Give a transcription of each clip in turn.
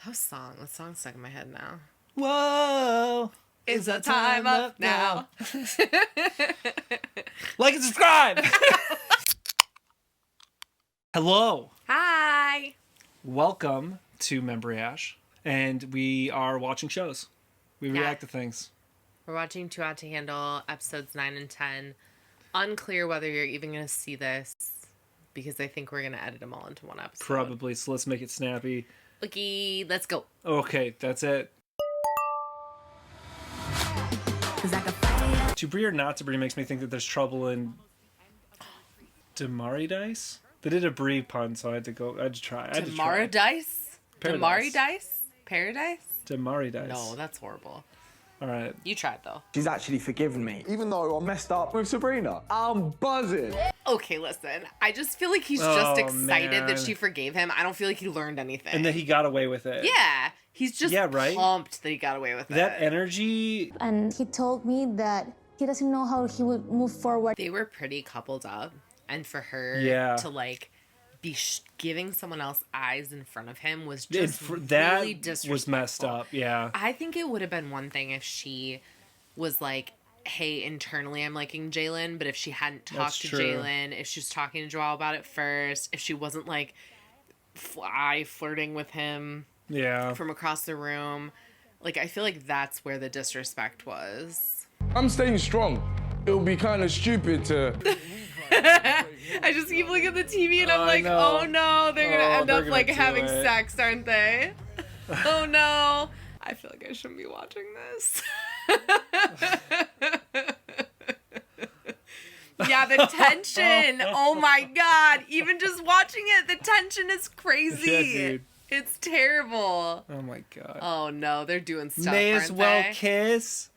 That song's stuck in my head now. Whoa! Is the time up now? Like and subscribe! Hello. Hi. Welcome to Memory Ash. And we are watching shows. We react to things. We're watching Too Hot to Handle, episodes 9 and 10. Unclear whether you're even going to see this, because I think we're going to edit them all into one episode. Probably, so let's make it snappy. Okay, let's go. Okay, that's it. To Brie or not to Brie makes me think that there's trouble in Bimari dice. They did a Brie pun, so I had to try. Bimari dice? Bimari dice? Paradise? Bimari dice. No, that's horrible. All right. You tried, though. She's actually forgiven me, even though I messed up with Sabrina. I'm buzzing. Okay, listen. I just feel like he's just excited man. that she forgave him. I don't feel like he learned anything. And that he got away with it. Yeah. He's just pumped that he got away with it. That energy. And he told me that he doesn't know how he would move forward. They were pretty coupled up. And for her to, like, be giving someone else eyes in front of him was just really disrespectful. Was messed up, yeah. I think it would have been one thing if she was like, hey, internally I'm liking Jalen, but if she hadn't talked to Jalen, if she was talking to Joelle about it first, if she wasn't, like, flirting with him from across the room, like, I feel like that's where the disrespect was. I'm staying strong. It would be kind of stupid to... I just keep looking at the TV and I'm like, oh no, they're gonna end up like having sex, aren't they? Oh no. I feel like I shouldn't be watching this. Yeah, the tension. Oh my god. Even just watching it, the tension is crazy. Yeah, dude. It's terrible. Oh my god. Oh no, they're doing stuff. May as well they? kiss.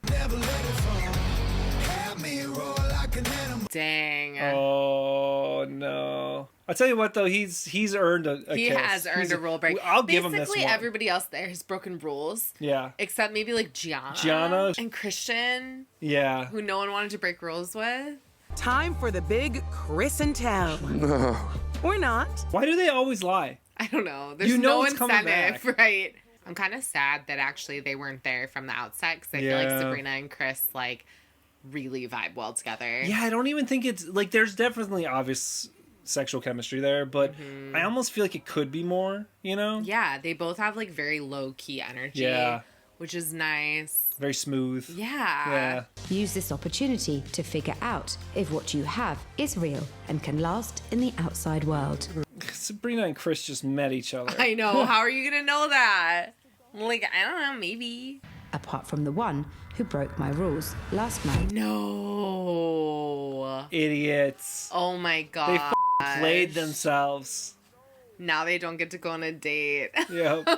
Dang. Oh no. I'll tell you what though, he's earned a kiss. He has earned a rule break. I'll give him this one. Basically everybody else there has broken rules. Yeah. Except maybe like Gianna. And Christian. Yeah. Who no one wanted to break rules with. Time for the big Chris and tell. No. Or not. Why do they always lie? I don't know. There's no incentive, right? I'm kind of sad that actually they weren't there from the outset, because I feel like Sabrina and Chris like really vibe well together. Yeah, I don't even think it's like there's definitely obvious sexual chemistry there, but I almost feel like it could be more, you know? Yeah, they both have like very low key energy. Yeah. Which is nice. Very smooth. Yeah. Use this opportunity to figure out if what you have is real and can last in the outside world. Sabrina and Chris just met each other. I know. How are you going to know that? Like, I don't know, maybe. Apart from the one who broke my rules last night. No. Idiots. Oh my god. They played themselves. Now they don't get to go on a date. Yep.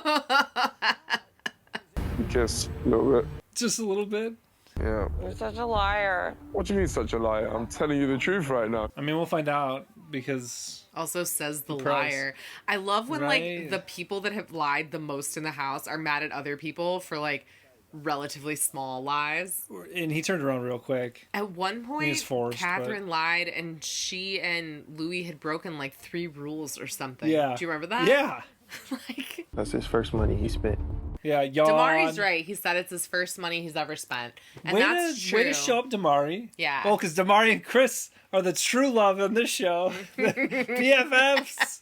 Just a little bit. Just a little bit? Yeah. You're such a liar. What do you mean such a liar? I'm telling you the truth right now. I mean, we'll find out because... Also says the liar. I love when, like, the people that have lied the most in the house are mad at other people for, like, relatively small lies. And he turned around real quick. At one point, forced, Catherine lied, and she and Louis had broken, like, 3 rules or something. Yeah. Do you remember that? Yeah. Like... That's his first money he spent. Yeah, yawn. Damari's right. He said it's his first money he's ever spent. And that's true. Way to show up Bimari. Yeah. Well, because Bimari and Chris are the true love in this show. BFFs.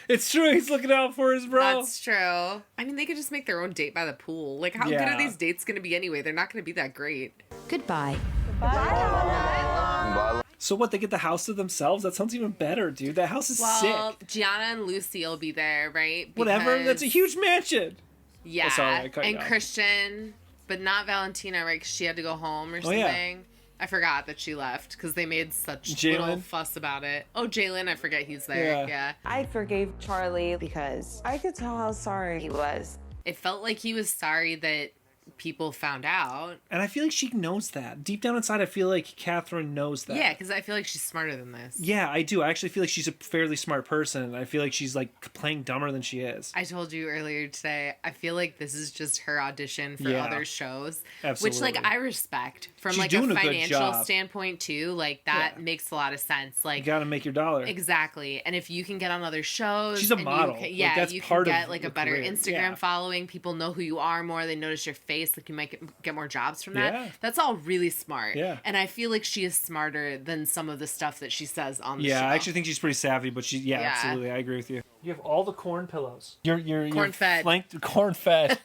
It's true. He's looking out for his bro. That's true. I mean, they could just make their own date by the pool. Like, how good are these dates going to be anyway? They're not going to be that great. Goodbye. Bye. So what, they get the house to themselves? That sounds even better, dude. That house is Well, sick. Gianna and Lucy will be there, right? Whatever. That's a huge mansion. Yeah. Oh, sorry, I cut you and off. Christian, but not Valentina, right? Because she had to go home or something. Yeah. I forgot that she left because they made such little fuss about it. Oh, Jalen, I forget he's there. Yeah. I forgave Charlie because I could tell how sorry he was. It felt like he was sorry that people found out. And I feel like she knows that. Deep down inside, I feel like Catherine knows that. Yeah, because I feel like she's smarter than this. Yeah, I do. I actually feel like she's a fairly smart person. I feel like she's like playing dumber than she is. I told you earlier today, I feel like this is just her audition for other shows. Absolutely. Which, like, I respect. From, She's like, doing a a good financial job. standpoint, too. Like, that makes a lot of sense. Like, You gotta make your dollar. exactly. And if you can get on other shows. She's a and model. You can, Like, that's you part can of get, like, a the better career. Instagram Yeah. following. People know who you are more. They notice your face. Like, you might get more jobs from that. Yeah. That's all really smart. Yeah. And I feel like she is smarter than some of the stuff that she says on the show. Yeah, I actually think she's pretty savvy, but Yeah. absolutely. I agree with you. You have all the corn pillows. You're Corn-fed. flanked corn-fed.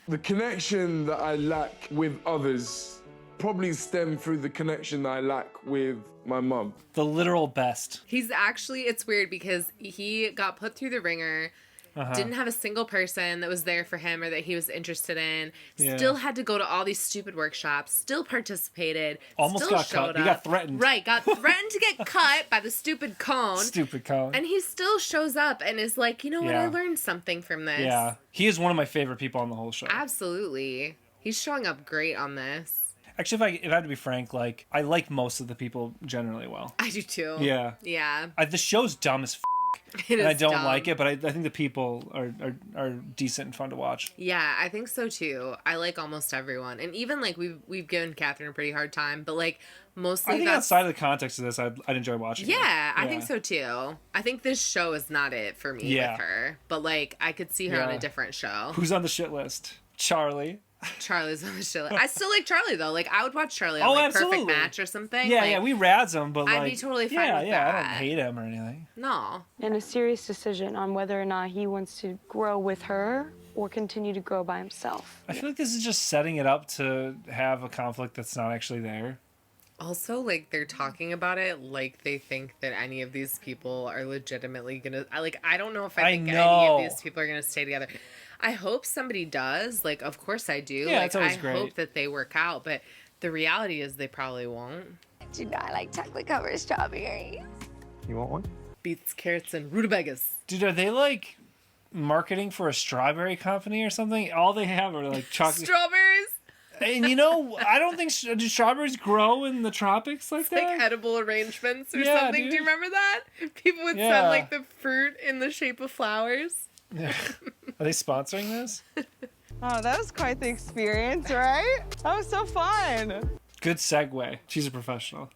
The connection that I lack with others probably stem through the connection that I lack with my mum. The literal best. He's actually, it's weird because he got put through the ringer, didn't have a single person that was there for him or that he was interested in, Yeah. still had to go to all these stupid workshops, still participated, Almost still got cut. showed He up. got threatened. Right, got threatened to get cut by the stupid cone. Stupid cone. And he still shows up and is like, you know what, I Yeah. learned something from this. Yeah. He is one of my favorite people on the whole show. Absolutely. He's showing up great on this. Actually, if I had to be frank, like, I like most of the people generally well. I do too. Yeah. Yeah. The show's dumb as It and I is don't dumb. like it, but I think the people are decent and fun to watch. Yeah, I think so too. I like almost everyone, and even like we've given Catherine a pretty hard time, but like mostly I think that's outside of the context of this, I'd enjoy watching it. yeah, I think so too. I think this show is not it for me Yeah. with her, but like I could see her on Yeah. a different show. Who's on the shit list? Charlie. Charlie's on the show. I still like Charlie though. Like I would watch Charlie on Oh, like absolutely. Perfect Match or something. Yeah, like, yeah, we razz him, but I'd like, be totally fine with I that. don't hate him or anything. No. And a serious decision on whether or not he wants to grow with her or continue to grow by himself. I feel like this is just setting it up to have a conflict that's not actually there. Also, like, they're talking about it like they think that any of these people are legitimately gonna... I don't know if I think any know. of these people are gonna stay together. I hope somebody does. Like, of course I do. Yeah, like, it's always I great. hope that they work out, but the reality is they probably won't. Do not like chocolate covered strawberries. You want one? Beets, carrots, and rutabagas. Dude, are they like marketing for a strawberry company or something? All they have are like chocolate. Strawberries? And you know, I don't think do strawberries grow in the tropics like that. Like edible arrangements or Yeah, something. dude. Do you remember that? People would Yeah. send, like, the fruit in the shape of flowers. Are they sponsoring this? Oh, that was quite the experience, right? That was so fun. Good segue. She's a professional.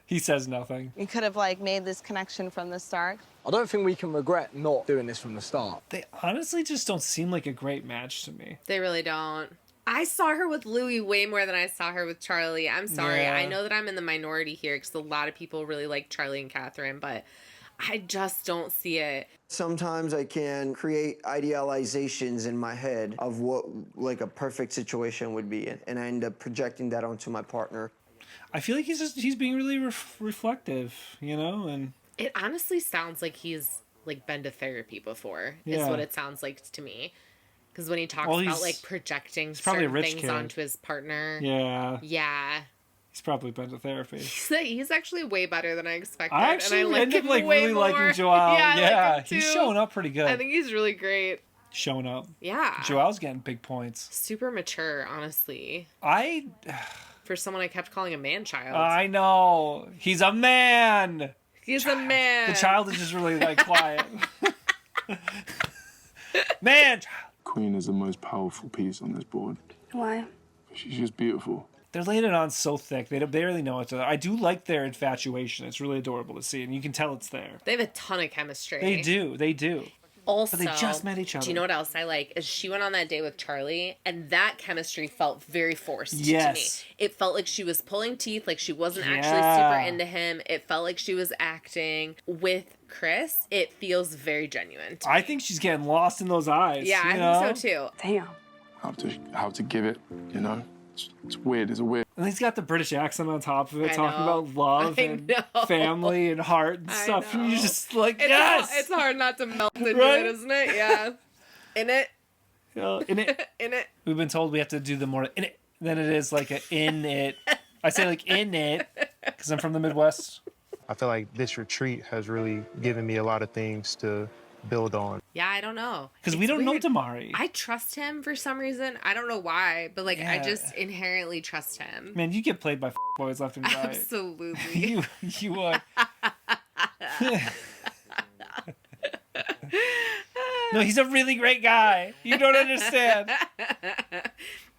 He says nothing. You could have like made this connection from the start. I don't think we can regret not doing this from the start. They honestly just don't seem like a great match to me. They really don't. I saw her with Louis way more than I saw her with Charlie. I'm sorry. Yeah. I know that I'm in the minority here because a lot of people really like Charlie and Catherine, but I just don't see it. Sometimes I can create idealizations in my head of what like a perfect situation would be, and I end up projecting that onto my partner. I feel like he's being really reflective, you know, and It honestly sounds like he's like been to therapy before. Is Yeah. what it sounds like to me. Because when he talks Well, about he's- like projecting probably a certain rich things kid. onto his partner. yeah, Yeah. he's probably been to therapy. He's actually way better than I expected. I actually and I like ended up him like way really more. liking Joel. Yeah, I like him he's too. showing up pretty good. I think he's really great. Showing up. Yeah. Joel's getting big points. Super mature, honestly. I For someone I kept calling a man-child. know. He's a man. He's a man. The child is just really like quiet. Man. Queen is the most powerful piece on this board. Why? She's just beautiful. They're laying it on so thick. They barely know each other. I do like their infatuation. It's really adorable to see, and you can tell it's there. They have a ton of chemistry. They do. They do. Also, But they just met each other. Do you know what else I like? Is she went on that date with Charlie, and that chemistry felt very forced to me. Yes. It felt like she was pulling teeth, like she wasn't actually Yeah. super into him. It felt like she was acting. With Chris, it feels very genuine. I think she's getting lost in those eyes. Yeah, you I know? think so too. Damn. How to give it, you know? It's weird. It's a weird. And he's got the British accent on top of it, I talking know. about love I and know. family and heart and stuff. And you're just like, It's yes! It's hard not to melt into Right? it, isn't it? Yeah. In it. In it. In it. We've been told we have to do the more in it than it is like a in it. I say like in it because I'm from the Midwest. I feel like this retreat has really given me a lot of things to build on. Yeah, I don't know. Because we don't weird. know Bimari. I trust him for some reeson. I don't know why, but like I Yeah. just inherently trust him. Man, you get played by boys left and right. Absolutely. you are. No, he's a really great guy. You don't understand.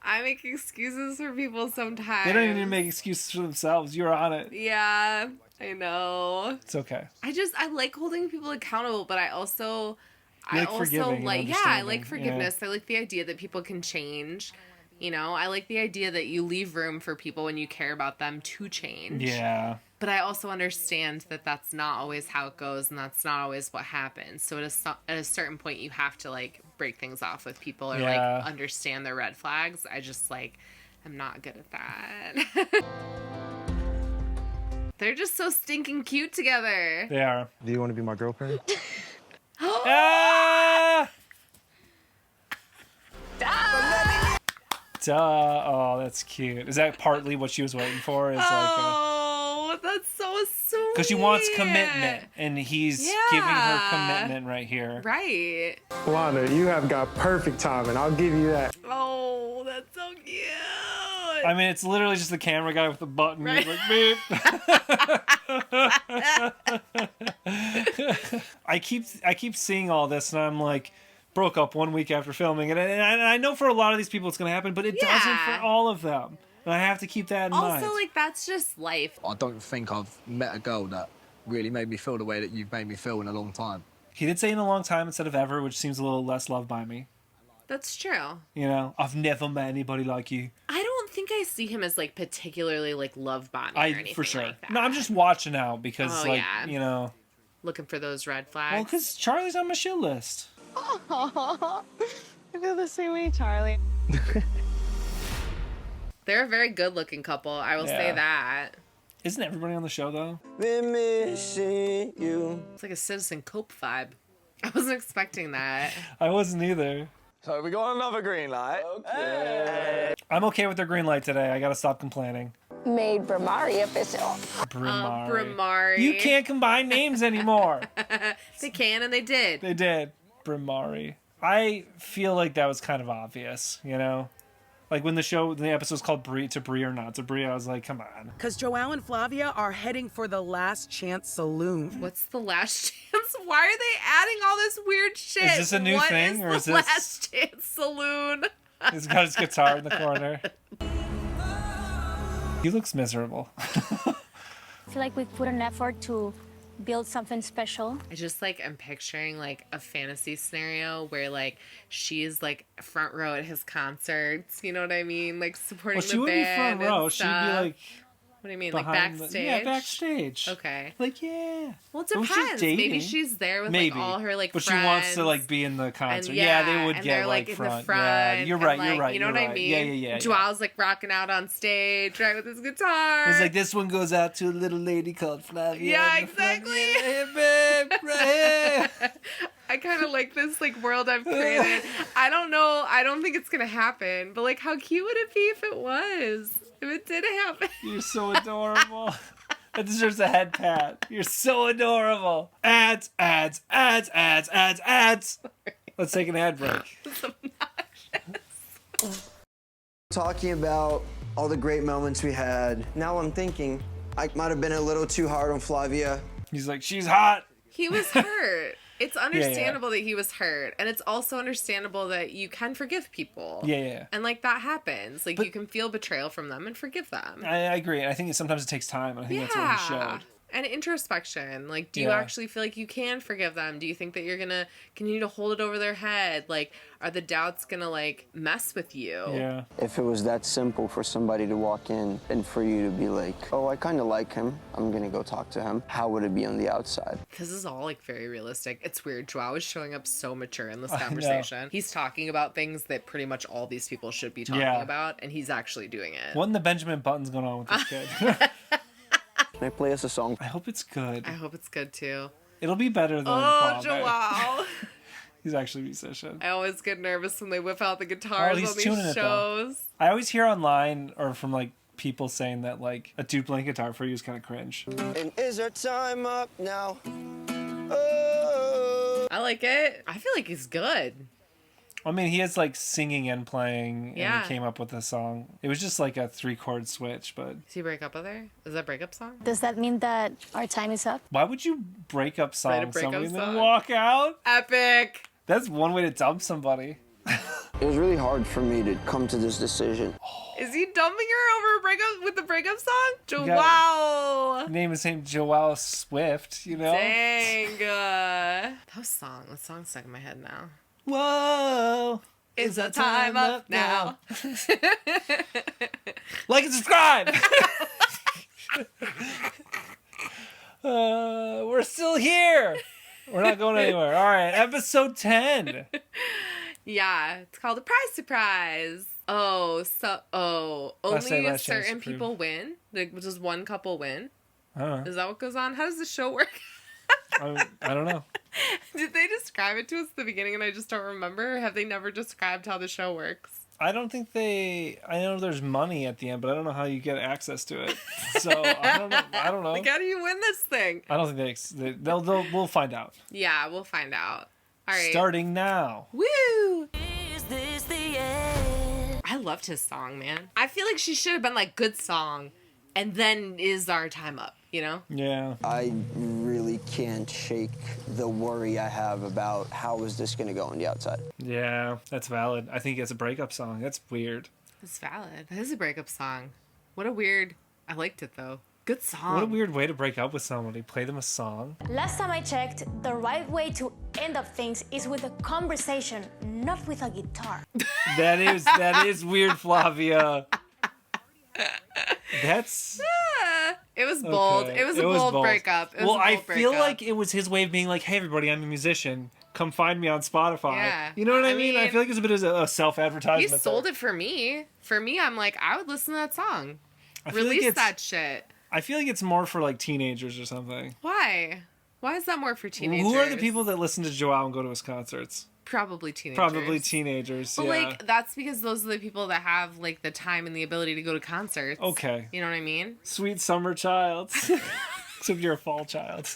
I make excuses for people sometimes. They don't even need to make excuses for themselves. You're on it. Yeah, I know. It's okay. I like holding people accountable, but I also forgiving and I understanding. like forgiveness. I like the idea that people can change. You know, I like the idea that you leave room for people when you care about them to change. Yeah. But I also understand that that's not always how it goes, and that's not always what happens. So at a certain point, you have to like break things off with people or like understand their red flags. I just like, I'm not good at that. They're just so stinking cute together. They are. Do you want to be my girlfriend? Ah! Duh. Oh, that's cute. Is that partly what she was waiting for? Is oh, that's so sweet. because she wants commitment, and he's giving her commitment right here. Right. Lana, you have got perfect timing. I'll give you that. Oh, that's so cute. I mean, it's literally just the camera guy with the button. Right. He's like, beep. I keep seeing all this, and I'm like, broke up 1 week after filming it, and I know for a lot of these people it's gonna happen, but it doesn't for all of them, and I have to keep that in mind. Also, like, that's just life. I don't think I've met a girl that really made me feel the way that you've made me feel in a long time. He did say in a long time instead of ever, which seems a little less loved by me. That's true. You know, I've never met anybody like you. I don't think I see him as like particularly like love bombing or anything for sure. like that. No, I'm just watching out because you know, looking for those red flags. well, because Charlie's on my shit list. I feel the same way, Charlie. They're a very good-looking couple. I will say that. Isn't everybody on the show though? Been missing you. It's like a Citizen Cope vibe. I wasn't expecting that. I wasn't either. So we got another green light. Okay. I'm okay with their green light today. I gotta stop complaining. Made Bimari official. Bimari. You can't combine names anymore. They can, and they did. They did. Bimari. I feel like that was kind of obvious, you know? Like when the episode's called Brie or Not to Brie, I was like, come on. Because Joelle and Flavia are heading for the Last Chance Saloon. What's the Last Chance? Why are they adding all this weird shit? Is this a new thing, or is this Last Chance Saloon? He's got his guitar in the corner. He looks miserable. I feel like we put an effort to build something special. I just like I'm picturing like a fantasy scenario where like she's like front row at his concerts. You know what I mean? Like supporting Well, she the wouldn't be band. front row. And She'd be stuff. like. What do you mean, like behind backstage? Backstage. Okay. Like, yeah. Well, it But if she's depends. Maybe dating, she's there with maybe. like all her like but friends. she wants to like be in the concert. And, yeah, they would and get they're, like in front. the front. Yeah, you're right. And, You're right. You know you're what I right. mean? Yeah. Joel's like rocking out on stage, right, with his guitar. He's like, this one goes out to a little lady called Flavia. Yeah, exactly. Hey, babe, right here. I kind of like this like world I've created. I don't know. I don't think it's gonna happen. But like, how cute would it be if it was? If it did happen? You're so adorable. That deserves a head pat. You're so adorable. Ads. Let's take an ad break. Talking about all the great moments we had. Now I'm thinking I might have been a little too hard on Flavia. He's like, she's hot. He was hurt. It's understandable that he was hurt. And it's also understandable that you can forgive people. Yeah. And, like, that happens. Like, you can feel betrayal from them and forgive them. I agree. I think sometimes it takes time. And I think that's what he showed. And introspection. Like, do you actually feel like you can forgive them? Do you think that you're going to continue to hold it over their head? Like, are the doubts going to, like, mess with you? Yeah. If it was that simple for somebody to walk in and for you to be like, oh, I kind of like him, I'm going to go talk to him, how would it be on the outside? This is all, like, very realistic. It's weird. Joao is showing up so mature in this conversation. He's talking about things that pretty much all these people should be talking about, and he's actually doing it. What in the Benjamin Button's going on with this kid? Can I play us a song? I hope it's good. I hope it's good, too. It'll be better than Joao. He's actually a musician. I always get nervous when they whip out the guitars on these shows. I always hear online or from like people saying that like a dude playing guitar for you is kind of cringe. And is our time up now? I like it. I feel like he's good. I mean, he has like singing and playing, and Yeah. he came up with the song. It was just like a 3-chord switch, but... Does he break up with her? Is that a breakup song? Does that mean that our time is up? Why would you break up Write a song breakup somebody and then song. walk out? Epic. That's one way to dump somebody. It was really hard for me to come to this decision. Is he dumping her over a breakup with the breakup song? got- Wow. Name is named Joelle Swift, you know? Dang. That song's stuck in my head now. Whoa. Is the time up now? Like and subscribe! We're still here. We're not going anywhere. All right, episode 10. Yeah, it's called a prize surprise. Only Last Day, Last Chance certain approved. people win. Like, does one couple win? Huh. Is that what goes on? How does the show work? I don't know. Did they describe it to us at the beginning and I just don't remember? Or have they never described how the show works? I don't think I know there's money at the end, but I don't know how you get access to it. So I don't know. Like, how do you win this thing? I don't think we'll find out. Yeah, we'll find out. All right. Starting now. Woo! Is this the end? I loved his song, man. I feel like she should have been like, good song, and then is our time up, you know? Yeah. I really can't shake the worry I have about how is this going to go on the outside. Yeah, that's valid. I think it's a breakup song. That's weird. It's valid. That is a breakup song. What a weird... I liked it, though. Good song. What a weird way to break up with somebody. Play them a song. Last time I checked, the right way to end up things is with a conversation, not with a guitar. That is weird, Flavia. That's... It was bold. Okay. It was a bold breakup. I feel like it was his way of being like, hey, everybody, I'm a musician. Come find me on Spotify. Yeah. You know what I I mean? I mean, feel like it's a bit of a self-advertisement. You sold it for me. For me, I'm like, I would listen to that song. I feel like Release it's- that shit. I feel like it's more for like teenagers or something. Why? Why is that more for teenagers? Who are the people that listen to Joao and go to his concerts? Probably teenagers. Probably teenagers, But yeah. like, that's because those are the people that have like the time and the ability to go to concerts. Okay. You know what I mean? Sweet summer child. Except you're a fall child.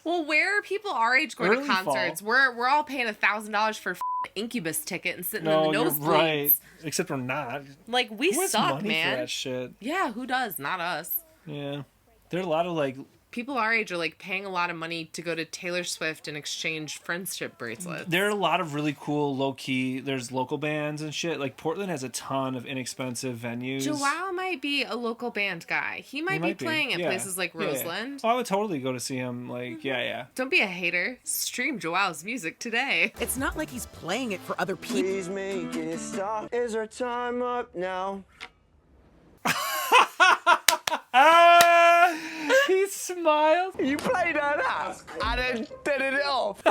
Well, where are people our age going Early to concerts? fall. We're all paying $1,000 for Incubus ticket and sitting No, in the you're nosebleeds. right. Except we're not. Like, we Who has suck, money man. for that shit? Yeah, who does? Not us. Yeah. There are a lot of like... People our age are like paying a lot of money to go to Taylor Swift and exchange friendship bracelets. There are a lot of really cool low-key... There's local bands and shit. Like, Portland has a ton of inexpensive venues. Joao might be a local band guy. He might be playing at yeah. places like Yeah. Roseland. Oh, I would totally go to see him. Like, yeah. Don't be a hater. Stream Joao's music today. It's not like he's playing it for other people. Please make it stop. Is our time up now? He smiled. You played that out and then did it off.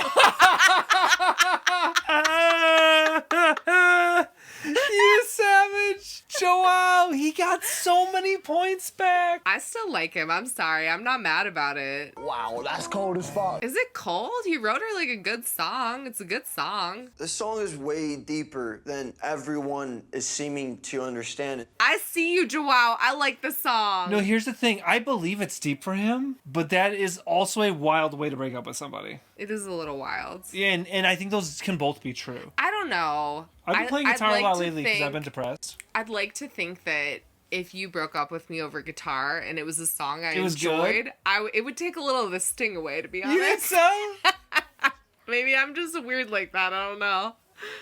You savage. Joao, he got so many points back. I still like him. I'm sorry. I'm not mad about it. Wow, that's cold as fuck. Is it cold? He wrote her like a good song. It's a good song. The song is way deeper than everyone is seeming to understand it. I see you, Joao. I like the song. No, here's the thing. I believe it's deep for him, but that is also a wild way to break up with somebody. It is a little wild. Yeah, and I think those can both be true. I don't know. I've been playing guitar a lot lately because I've been depressed. I'd like to think that if you broke up with me over guitar and it was a song I was enjoyed, it would take a little of the sting away, to be honest. You think so? Maybe I'm just weird like that. I don't know.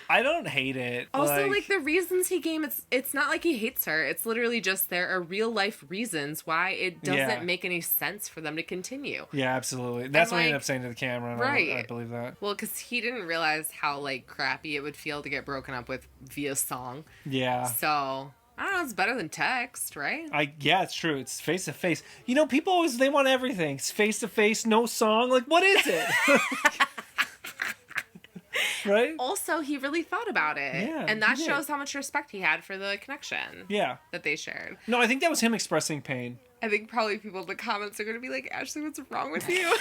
I don't hate it. Also, like the reasons he gave, it's not like he hates her. It's literally just there are real life reasons why it doesn't make any sense for them to continue. Yeah, absolutely. That's what he like, ended up saying to the camera. And right. I believe that. Well, because he didn't realize how like crappy it would feel to get broken up with via song. Yeah. So I don't know. It's better than text, right? Yeah, it's true. It's face to face. You know, people always they want everything. It's face to face, no song. Like, what is it? Right? Also, he really thought about it. Yeah, and that he did. shows how much respect he had for the connection. Yeah. That they shared. No, I think that was him expressing pain. I think probably people in the comments are going to be like, Ashley, what's wrong with you?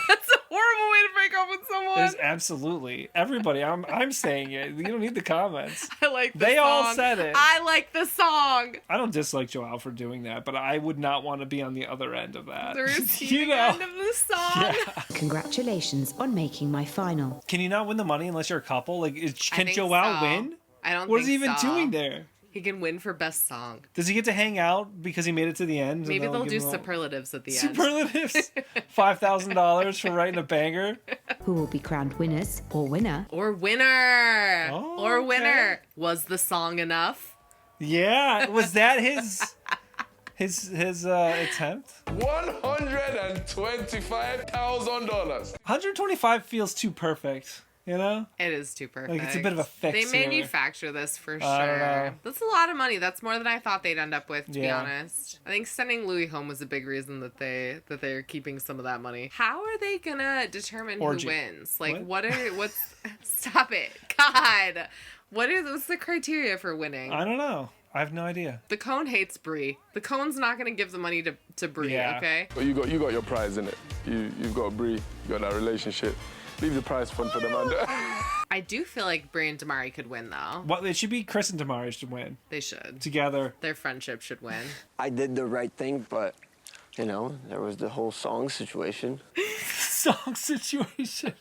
That's so horrible way to break up with someone. It is absolutely. Everybody, I'm saying it. You don't need the comments. I like the They song. all said it. I like the song. I don't dislike Joelle for doing that, but I would not want to be on the other end of that. The receiving end of the song. Yeah. Congratulations on making my final. Can you not win the money unless you're a couple? Like, can think Joelle so. win? I don't What is think he even so. doing there? He can win for best song. Does he get to hang out because he made it to the end? Maybe they'll do give him all- superlatives at the end. Superlatives? $5,000 for writing a banger? Who will be crowned winners or winner? Or winner. Oh, or okay. winner. Was the song enough? Yeah. Was that his attempt? $125,000. 125 feels too perfect, you know? It is too perfect. Like, it's a bit of a fix They here. manufacture this for I don't know. sure. That's a lot of money. That's more than I thought they'd end up with, to be Yeah. honest. I think sending Louis home was a big reason that they're keeping some of that money. How are they gonna determine Orgy. who wins? Like, What? what's stop it. God. What's the criteria for winning? I don't know. I have no idea. The cone hates Brie. The cone's not gonna give the money to Brie, Yeah. okay? But you got your prize in it. You've got Brie. You got that relationship. Leave the prize fund for the man. I do feel like Brie and Damari could win, though. Well, it should be Chris and Bimari should win. They should. Together. Their friendship should win. I did the right thing, but, you know, there was the whole song situation. Song situation.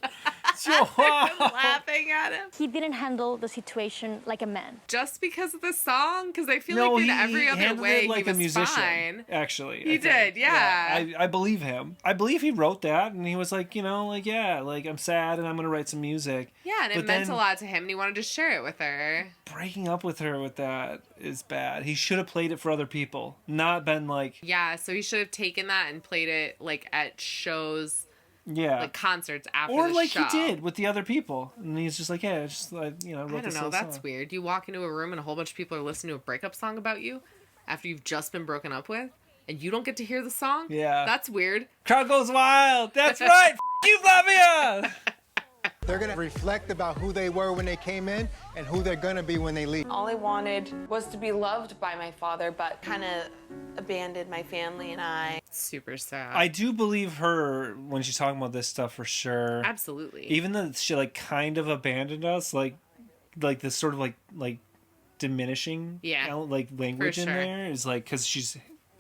Laughing at him. He didn't handle the situation like a man. Just because of the song? Because I feel No, like in he every other handled way it like he was a musician. fine. Actually, He I think. did, yeah. I believe him. I believe he wrote that, and he was like, you know, like, yeah, like, I'm sad, and I'm gonna write some music. Yeah, and it But meant then a lot to him, and he wanted to share it with her. breaking up with her with that is bad. He should have played it for other people, not been like, Yeah, so he should have taken that and played it like at shows, yeah, like concerts after or the like show. he did with the other people, and he's just like, yeah, it's just like, you know, wrote I don't this know, little that's song. weird. You walk into a room and a whole bunch of people are listening to a breakup song about you after you've just been broken up with, and you don't get to hear the song? Yeah. That's weird. Crowd goes wild. That's right. You, Flavia. They're gonna reflect about who they were when they came in and who they're gonna be when they leave. All I wanted was to be loved by my father, but kind of abandoned my family and I. Super sad. I do believe her when she's talking about this stuff for sure. Absolutely. Even though she like kind of abandoned us, like this sort of like diminishing, Yeah, like language for in sure. there is like because she's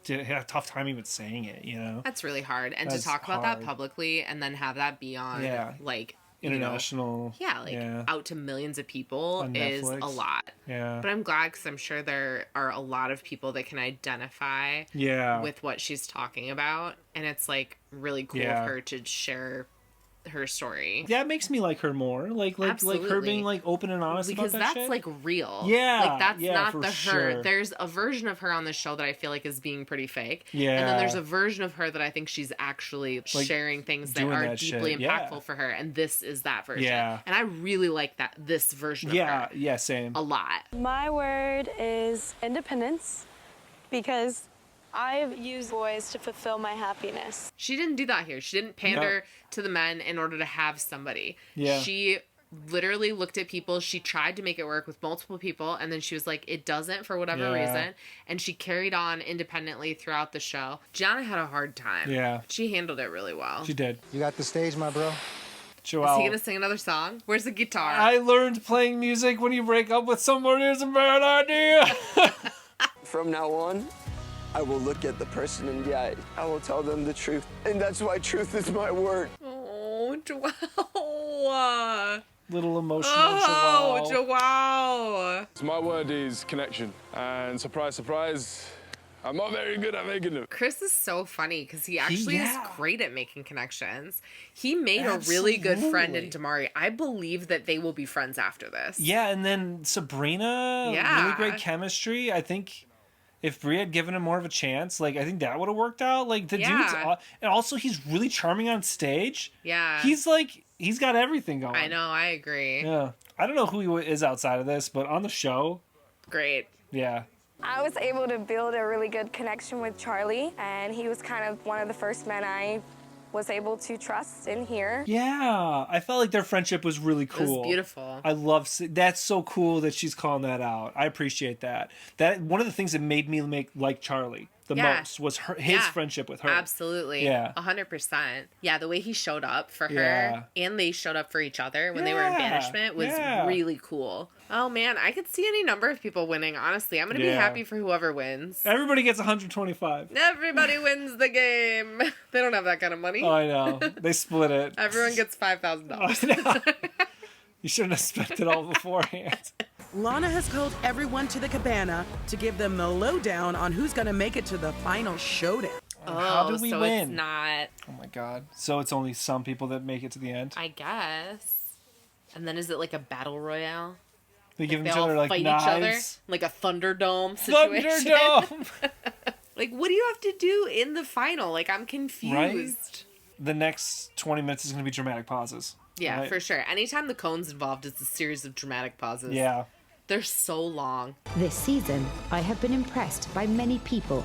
had a tough time even saying it, you know. That's really hard. And That's to talk about hard. that publicly and then have that be on, Yeah. like, International. you know, yeah, out to millions of people On is Netflix. a lot. Yeah. But I'm glad because I'm sure there are a lot of people that can identify Yeah. with what she's talking about. And it's, like, really cool Yeah. of her to share her story. That makes me like her more. Like her Absolutely. being like open and honest Because about that that's shit. like real. Yeah, Like that's yeah, not for the her. sure. There's a version of her on the show that I feel like is being pretty fake. Yeah. And then there's a version of her that I think she's actually Like, sharing things that doing are that deeply shit, impactful yeah. for her. And this is that version. Yeah. And I really like this version of her Yeah, same. a lot. My word is independence because I've used boys to fulfill my happiness. She didn't do that here. She didn't pander to the men in order to have somebody. Yeah. She literally looked at people. She tried to make it work with multiple people, and then she was like, it doesn't for whatever Yeah. reason. And she carried on independently throughout the show. Gianna had a hard time. Yeah. She handled it really well. She did. You got the stage, my bro? Joelle. Is he gonna sing another song? Where's the guitar? I learned playing music when you break up with someone is a bad idea. From now on, I will look at the person in the eye. I will tell them the truth. And that's why truth is my word. Oh, Joelle. Little emotional Oh, Joelle. Joelle. My word is connection. And surprise, surprise, I'm not very good at making them. Chris is so funny because he actually is yeah. great at making connections. He made a really good friend in Absolutely. Damari. I believe that they will be friends after this. Yeah, and then Sabrina, Yeah. really great chemistry. I think if Brie had given him more of a chance, like I think that would have worked out. Like the dude's, and also he's really charming on stage. Yeah. He's got everything going. I know, I agree. Yeah, I don't know who he is outside of this, but on the show, Great. yeah. I was able to build a really good connection with Charlie, and he was kind of one of the first men I was able to trust in here. Yeah, I felt like their friendship was really It cool. was beautiful. I love that's so cool that she's calling that out. I appreciate that. That one of the things that made me like Charlie. the most was his friendship with her. Absolutely. Yeah. 100%. Yeah, the way he showed up for her Yeah. and they showed up for each other when they were in banishment was really cool. Oh man, I could see any number of people winning, honestly. I'm going to be happy for whoever wins. Everybody gets 125. Everybody wins the game. They don't have that kind of money. Oh, I know. They split it. Everyone gets $5,000. You shouldn't have spent it all beforehand. Lana has called everyone to the cabana to give them the lowdown on who's going to make it to the final showdown. How do we so win? It's not. Oh my god. So it's only some people that make it to the end? I guess. And then is it like a battle royale? They give They each all other like fight knives? each other? Like a Thunderdome situation? Thunderdome! Like, what do you have to do in the final? Like, I'm confused. Right? The next 20 minutes is going to be dramatic pauses. Yeah, right? for sure. Anytime the cone's involved, it's a series of dramatic pauses. Yeah. They're so long. This season, I have been impressed by many people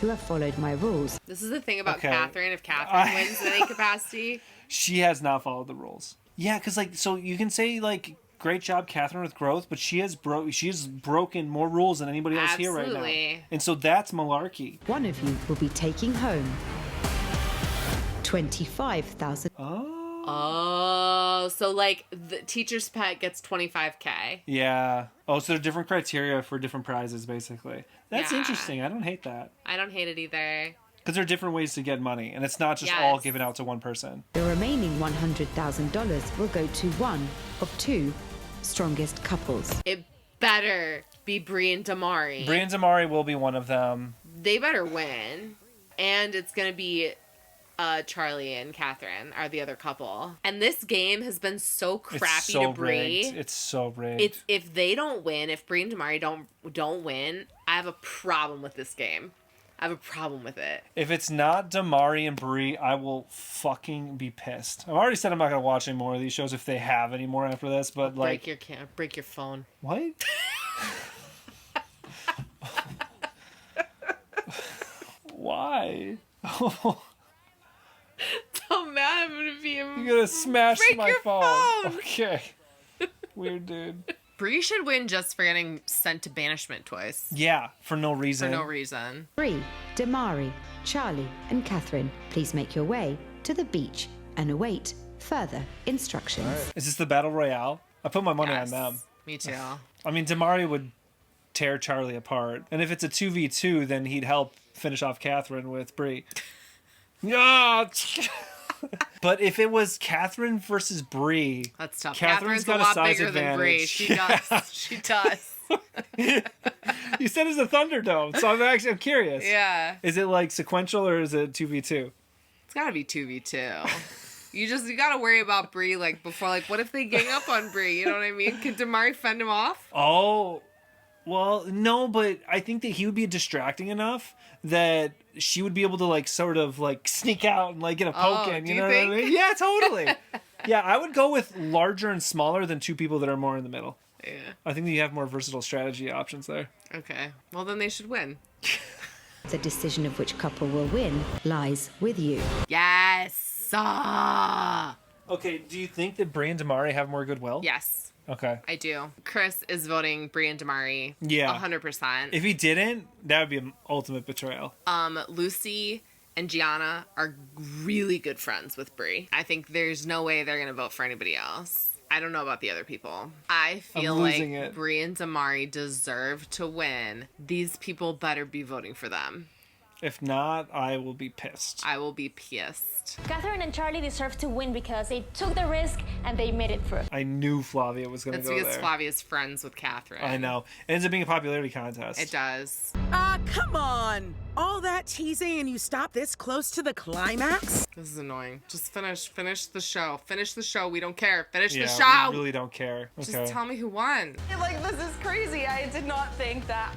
who have followed my rules. This is the thing about Okay. Catherine. If Catherine wins in any capacity. She has not followed the rules. Yeah, because, like, so you can say, like, great job, Catherine, with growth, but she has broken more rules than anybody else here right now. Absolutely. And so that's malarkey. One of you will be taking home 25,000. Oh, so like the teacher's pet gets 25K. Yeah. Oh, so there are different criteria for different prizes, basically. That's interesting. I don't hate that. I don't hate it either. Because there are different ways to get money, and it's not just all given out to one person. The remaining $100,000 will go to one of two strongest couples. It better be Bree and Damari. Bree and Damari will be one of them. They better win. And it's going to be Charlie and Catherine are the other couple. And this game has been so crappy to Bree. It's so rigged. If they don't win, if Bree and Damari don't win, I have a problem with this game. I have a problem with it. If it's not Damari and Bree, I will fucking be pissed. I've already said I'm not going to watch any more of these shows if they have any more after this, but like... Break your phone. What? Why? So mad I'm going to be... You're going to smash break my your phone. Okay. Weird dude. Bree should win just for getting sent to banishment twice. Yeah, for no reason. For no reason. Bree, Damari, Charlie, and Catherine, please make your way to the beach and await further instructions. Is this the Battle Royale? I put my money on them. Me too. I mean, Damari would tear Charlie apart. And if it's a 2v2, then he'd help finish off Catherine with Bree. Yeah. But if it was Catherine versus Bree, that's tough. Catherine's got a lot size bigger advantage. than Bree. She does. She does. You said it's a Thunderdome, so I'm curious. Yeah. Is it like sequential or is it 2v2? It's gotta be 2v2. You gotta worry about Bree like before. Like, what if they gang up on Bree? You know what I mean? Could Damari fend him off? Oh, well, no, but I think that he would be distracting enough that she would be able to like sort of like sneak out and like get a poke in. You know what I mean? Yeah, totally. Yeah, I would go with larger and smaller than two people that are more in the middle. Yeah. I think that you have more versatile strategy options there. Okay. Well, then they should win. The decision of which couple will win lies with you. Yes. Okay, do you think that Bree and Damari have more goodwill? Yes. Okay. I do. Chris is voting Bree and Damari. Yeah. 100%. If he didn't, that would be an ultimate betrayal. Lucy and Gianna are really good friends with Bree. I think there's no way they're going to vote for anybody else. I don't know about the other people. I feel like Bree and Damari deserve to win. These people better be voting for them. If not, I will be pissed. I will be pissed. Catherine and Charlie deserve to win because they took the risk and they made it through. I knew Flavia was going to go there. That's because Flavia's friends with Catherine. I know. It ends up being a popularity contest. It does. Come on. All that teasing and you stop this close to the climax? This is annoying. Just finish the show. Finish the show. We don't care. Finish the Yeah, show. we really don't care. Okay. Just tell me who won. Like, this is crazy. I did not think that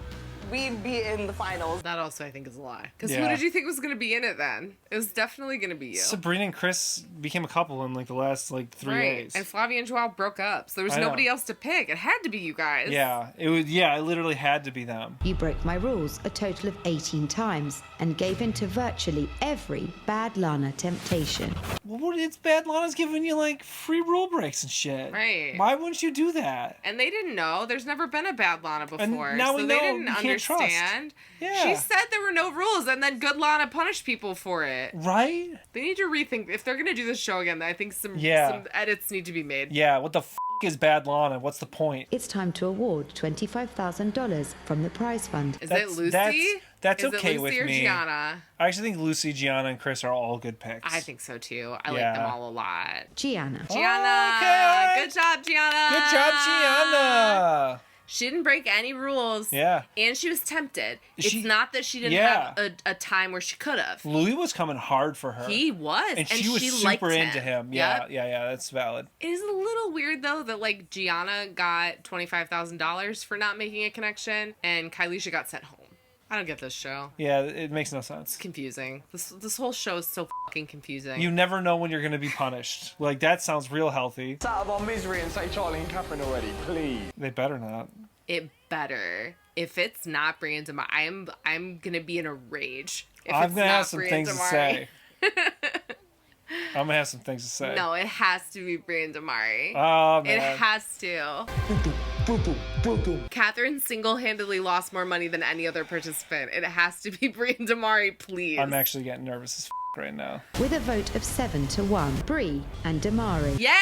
we'd be in the finals. That also I think is a lie. Because who did you think was going to be in it then? It was definitely going to be you. Sabrina and Chris became a couple in like the last like 3 days. And Flavia and Joao broke up. So there was nobody else to pick. It had to be you guys. Yeah, it was. Yeah, it literally had to be them. You broke my rules a total of 18 times and gave in to virtually every bad Lana temptation. Well, it's bad. Lana's giving you like free rule breaks and shit. Right. Why wouldn't you do that? And they didn't know. There's never been a bad Lana before. And now so we they know didn't you can't understand. trust. stand. Yeah. She said there were no rules, and then Good Lana punished people for it. Right? They need to rethink. If they're going to do this show again, I think some edits need to be made. Yeah, what the is bad Lana? What's the point? It's time to award $25,000 from the prize fund. Is it Lucy? That's is okay it Lucy with or me. Gianna? I actually think Lucy, Gianna, and Chris are all good picks. I think so too. I like them all a lot. Gianna. Gianna. Okay. Good job, Gianna. Good job, Gianna. She didn't break any rules. Yeah. And she was tempted. It's not that she didn't have a time where she could have. Louis was coming hard for her. He was. And she was super into him. Yeah, yeah, that's valid. It is a little weird, though, that, like, Gianna got $25,000 for not making a connection, and Kylisha got sent home. I don't get this show. Yeah, it makes no sense. It's confusing. This whole show is so fucking confusing. You never know when you're going to be punished. Like, that sounds real healthy. Get out of our misery and say Charlie and Catherine already, please. They better not. It better. If it's not Brian Damari, I'm going to be in a rage. If I'm it's going to not have some Brian things Damari. to say. I'm going to have some things to say. No, it has to be Brian Damari. Oh, man. It has to. Catherine single-handedly lost more money than any other participant. It has to be Brian Damari, please. I'm actually getting nervous as right now. With a vote of 7-1, Bree and Damari. Yes!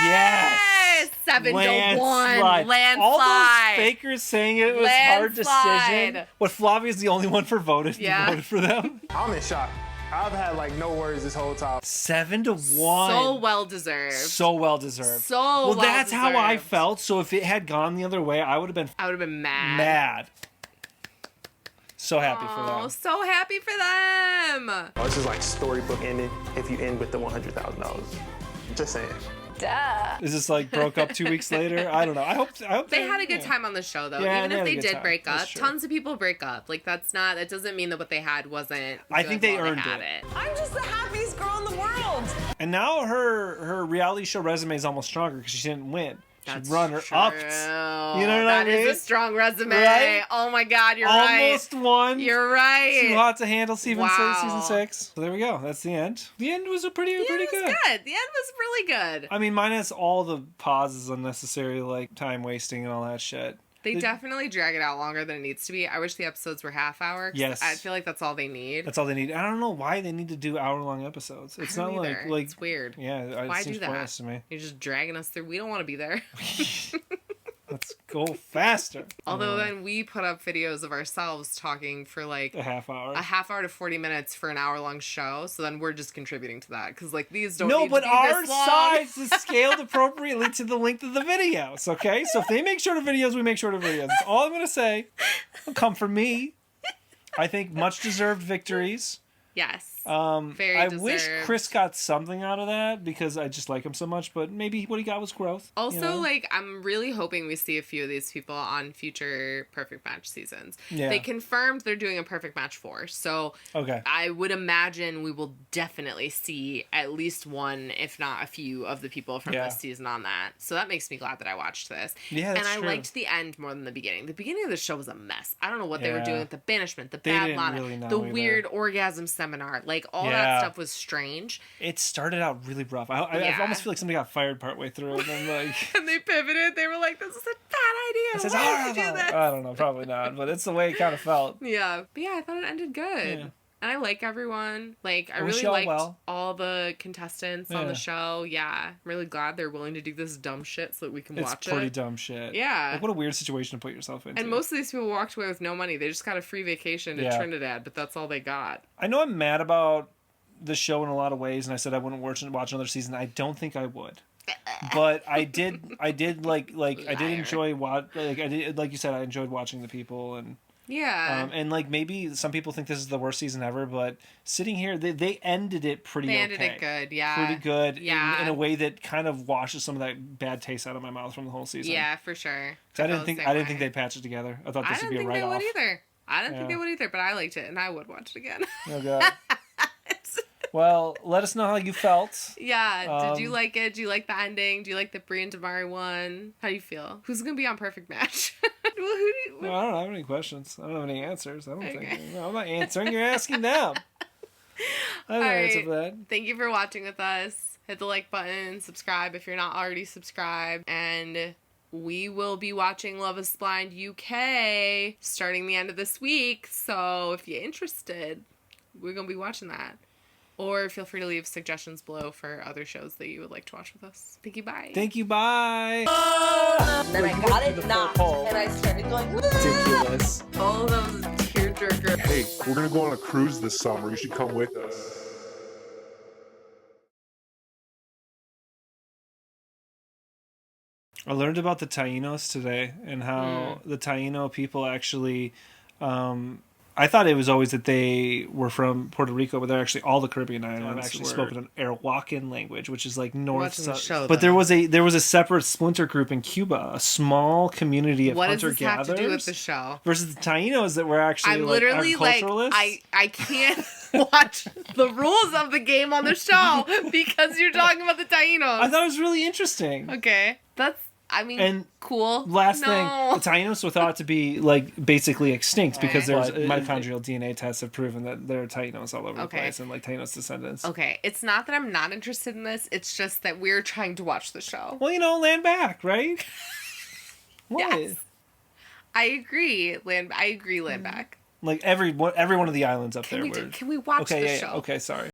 Yes! 7-1. Landslide. All those fakers saying it was hard decision. What, Flavia's the only one voted for them? I'm in shock. I've had like no words this whole time. 7-1. So well deserved. So well deserved. So well that's deserved. how I felt. So if it had gone the other way, I would have been mad. Mad. So happy for them. Oh, so happy for them. Oh, this is like storybook ending if you end with the $100,000. Just saying. Duh. Is this like broke up 2 weeks later? I don't know. I hope they had a good time on the show, though. Yeah, even if they did time. break up, That's true. tons of people break up. Like, that doesn't mean that what they had wasn't I good think they while earned had it. I'm just the happiest girl in the world. And now her reality show resume is almost stronger because she didn't win. That's She'd run her true. upped. You know what I mean? That is a strong resume. Right? Oh my God, you're right. Almost won. You're right. Too hot to handle season Wow. 6. So there we go. That's the end. The end was pretty good. The end was really good. I mean, minus all the pauses unnecessary, like time wasting and all that shit. They definitely drag it out longer than it needs to be. I wish the episodes were half hour. Yes. I feel like that's all they need. That's all they need. I don't know why they need to do hour-long episodes. It's not either. like It's weird. Yeah, it Why seems do that? pointless to me. You're just dragging us through. We don't want to be there. Let's go faster. Although then we put up videos of ourselves talking for like a half hour to 40 minutes for an hour-long show. So then we're just contributing to that because like these don't. No, need but to be our this long. size is scaled appropriately to the length of the videos. Okay, so if they make shorter videos, we make shorter videos. That's all I'm gonna say. Don't come for me. I think much deserved victories. Yes. Very I wish deserved. Chris got something out of that because I just like him so much, but maybe what he got was growth. Also, you know? like, I'm really hoping we see a few of these people on future Perfect Match seasons. Yeah. They confirmed they're doing a Perfect Match 4, so okay. I would imagine we will definitely see at least one, if not a few, of the people from this season on that. So that makes me glad that I watched this. Yeah, that's and I true. liked the end more than the beginning. The beginning of the show was a mess. I don't know what they were Yeah. doing with the banishment, the They bad didn't Lana, really know the either. weird orgasm seminar. Like, all that Yeah. stuff was strange. It started out really rough. I almost feel like somebody got fired partway through, and then like And they pivoted. They were like, "This is a bad idea. says, Why did you do this?" I don't know, probably not, but it's the way it kind of felt. Yeah. But yeah, I thought it ended good. Yeah. And I like everyone. Like, I wish really y'all liked well. all the contestants on Yeah. the show. Yeah. I'm really glad they're willing to do this dumb shit so that we can It's watch pretty it. dumb shit. Yeah. Like, what a weird situation to put yourself into. And most of these people walked away with no money. They just got a free vacation to Yeah. Trinidad, but that's all they got. I know I'm mad about the show in a lot of ways, and I said I wouldn't watch another season. I don't think I would. But I did like I did enjoy like you said, I enjoyed watching the people and Yeah. and like maybe some people think this is the worst season ever, but sitting here they ended it pretty They okay. ended it good, yeah. Pretty good Yeah. in a way that kind of washes some of that bad taste out of my mouth from the whole season. Yeah, for sure. 'Cause I didn't think they'd patch it together. I thought I this would didn't be a think they write-off. would either. I didn't think Yeah. they would either, but I liked it, and I would watch it again. Oh god. Well, let us know how you felt. Yeah. Did you like it? Do you like the ending? Do you like the Brie and Damari one? How do you feel? Who's gonna be on Perfect Match? No, I don't have any questions. I don't have any answers. I don't think. No, I'm not answering. You're asking them. I have no answer for that. Thank you for watching with us. Hit the like button, subscribe if you're not already subscribed, and we will be watching Love is Blind UK starting the end of this week. So if you're interested, we're going to be watching that. Or feel free to leave suggestions below for other shows that you would like to watch with us. Thank you, bye. Thank you, bye. And then I got it knocked, and I started going, ridiculous. All those tearjerker. Hey, we're gonna go on a cruise this summer. You should come with us. I learned about the Taínos today and how the Taíno people actually, I thought it was always that they were from Puerto Rico, but they're actually all the Caribbean islands. I've actually spoken an Arawakan language, which is like north south. But there was a separate splinter group in Cuba, a small community of hunter gatherers. What does this have to do with the show? Versus the Taínos that were actually I'm literally like I can't watch the rules of the game on the show because you're talking about the Taínos. I thought it was really interesting. Okay, that's. I mean, cool. Last thing, the Taínos were thought to be like basically extinct because there's mitochondrial DNA tests have proven that there are Taínos all over the place and like Taínos descendants. Okay, it's not that I'm not interested in this. It's just that we're trying to watch the show. Well, land back, right? What? Yes. I agree. Land back. Like every one of the islands up there. Can we watch the show? Okay, sorry.